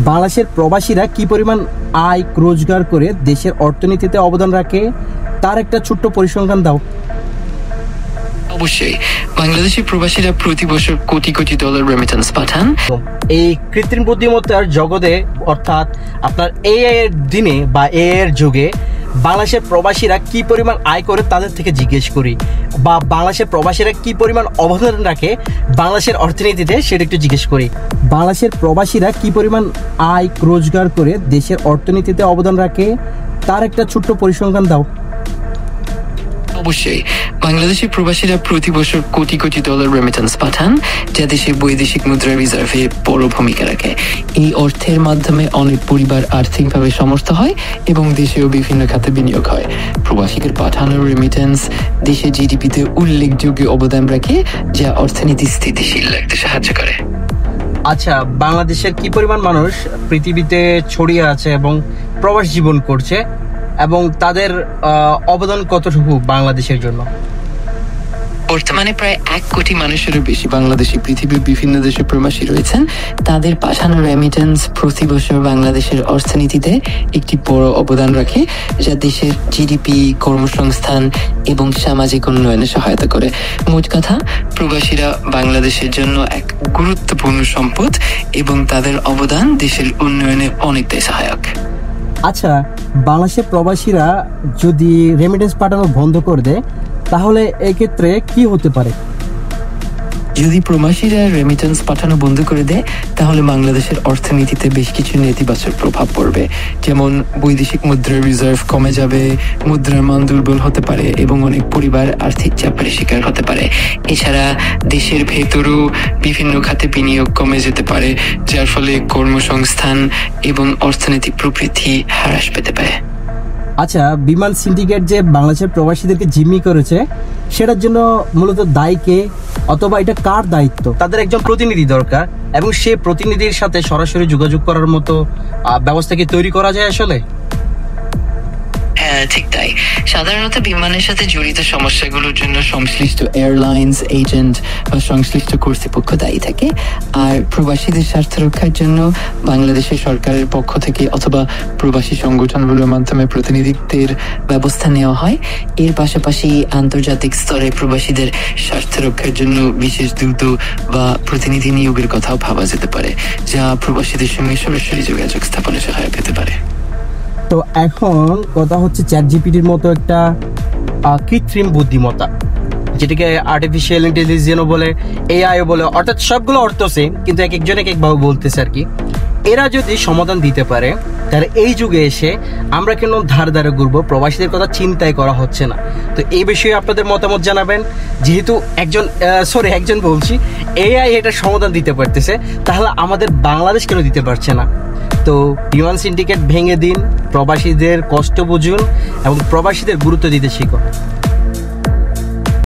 বাংলাদেশের প্রবাসীরা কি পরিমাণ আয় রোজগার করে দেশের অর্থনীতিতে অবদান রাখে তার একটা ছোট্ট পরিসংখ্যান দাও। অবশ্যই বাংলাদেশি প্রবাসীরা প্রতি বছর কোটি কোটি ডলার রেমিটেন্স পাঠান। এই কৃত্রিম বুদ্ধিমত্তার জগতে অর্থাৎ আপনার এআই এর দিনে বা এআই এর যুগে বাংলাদেশের প্রবাসীরা কি পরিমাণ আয় করে তাদের থেকে জিজ্ঞেস করি, বা বাংলাদেশের প্রবাসীরা কি পরিমাণ অবদান রাখে বাংলাদেশের অর্থনীতিতে সেটা একটু জিজ্ঞেস করি। বাংলাদেশের প্রবাসীরা কি পরিমাণ আয় রোজগার করে দেশের অর্থনীতিতে অবদান রাখে তার একটা ছোট্ট পরিসংখ্যান দাও। অবশ্যই বাংলাদেশি প্রবাসীরা প্রতি বছর কোটি কোটি ডলার রেমিটেন্স পাঠান, যা দেশের বৈদেশিক মুদ্রা রিজার্ভে বড় ভূমিকা রাখে। এই অর্থের মাধ্যমে অনেক পরিবার আর্থিকভাবে সমর্থ হয় এবং দেশেও বিভিন্ন খাতে বিনিয়োগ হয়। প্রবাসীদের পাঠানোর রেমিটেন্স দেশের জিডিপিতে উল্লেখযোগ্য অবদান রাখে, যা অর্থনীতি স্থিতিশীল রাখতে সাহায্য করে। আচ্ছা, বাংলাদেশের কি পরিমাণ মানুষ পৃথিবীতে ছড়িয়ে আছে এবং প্রবাস জীবন করছে এবং তাদের অবদান কতটুকু বাংলাদেশের জন্য? বর্তমানে প্রায় 1 কোটি মানুষেরও বেশি বাংলাদেশি পৃথিবীর বিভিন্ন দেশে প্রবাসী রয়েছেন। তাদের পাঠানো রেমিটেন্স প্রতি বছর বাংলাদেশের অর্থনীতিতে একটি বড় অবদান রাখে, যা দেশের জিডিপি, কর্মসংস্থান এবং সামাজিক উন্নয়নে সহায়তা করে। মোট কথা, প্রবাসীরা বাংলাদেশের জন্য এক গুরুত্বপূর্ণ সম্পদ এবং তাদের অবদান দেশের উন্নয়নে অনেকটাই সহায়ক। আচ্ছা, বাংলাদেশের প্রবাসীরা যদি রেমিটেন্স পাঠানো বন্ধ করে দেয় তাহলে এক্ষেত্রে কি হতে পারে? যদি প্রবাসীরা রেমিটেন্স পাঠানো বন্ধ করে দেয় তাহলে বাংলাদেশের অর্থনীতিতে বেশ কিছু নেতিবাচক প্রভাব পড়বে। যেমন বৈদেশিক মুদ্রার রিজার্ভ কমে যাবে, মুদ্রার মান দুর্বল হতে পারে এবং অনেক পরিবার আর্থিক চাপের শিকার হতে পারে। এছাড়া দেশের ভেতরও বিভিন্ন খাতে বিনিয়োগ কমে যেতে পারে, যার ফলে কর্মসংস্থান এবং অর্থনৈতিক প্রবৃদ্ধি হ্রাস পেতে পারে। আচ্ছা, বিমান সিন্ডিকেট যে বাংলাদেশের প্রবাসীদেরকে জিম্মি করেছে সেটার জন্য মূলত দায়ী কে, অথবা এটা কার দায়িত্ব? তাদের একজন প্রতিনিধি দরকার এবং সে প্রতিনিধির সাথে সরাসরি যোগাযোগ করার মতো ব্যবস্থা কি তৈরি করা যায় আসলে? হ্যাঁ, ঠিক তাই। সাধারণত বিমানের সাথে জড়িত সমস্যাগুলোর জন্য সংশ্লিষ্ট এয়ারলাইন্স এজেন্ট বা সংশ্লিষ্ট কর্তৃপক্ষ দায়ী থাকে। আর প্রবাসীদের স্বার্থ রক্ষার জন্য বাংলাদেশের সরকারের পক্ষ থেকে অথবা প্রবাসী সংগঠনগুলোর মাধ্যমে প্রতিনিধিত্বের ব্যবস্থা নেওয়া হয়। এর পাশাপাশি আন্তর্জাতিক স্তরে প্রবাসীদের স্বার্থ রক্ষার জন্য বিশেষ দূত বা প্রতিনিধি নিয়োগের কথাও ভাবা যেতে পারে, যা প্রবাসীদের সঙ্গে সরাসরি যোগাযোগ স্থাপনে সহায়ক হতে পারে। তো এখন কথা হচ্ছে চ্যাটজিপিটির মতো একটা কৃত্রিম বুদ্ধিমত্তা, যেটাকে আর্টিফিশিয়াল ইন্টেলিজেন্সও বলে, এআইও বলে, অর্থাৎ সবগুলো অর্থ সেম কিন্তু এক একজন এক একভাবে বলতেছে আর কি। এরা যদি সমাধান দিতে পারে তাহলে এই যুগে এসে আমরা কেন ধার ধারে ঘুরবো, প্রবাসীদের কথা চিন্তাই করা হচ্ছে না। তো এই বিষয়ে আপনাদের মতামত জানাবেন। যেহেতু একজন বলছি এআই এটা সমাধান দিতে পারতেছে, তাহলে আমাদের বাংলাদেশ কেন দিতে পারছে না? তো বিমান সিন্ডিকেট ভেঙে দিন, প্রবাসীদের কষ্ট বুঝুন এবং প্রবাসীদের গুরুত্ব দিতে শিখুন।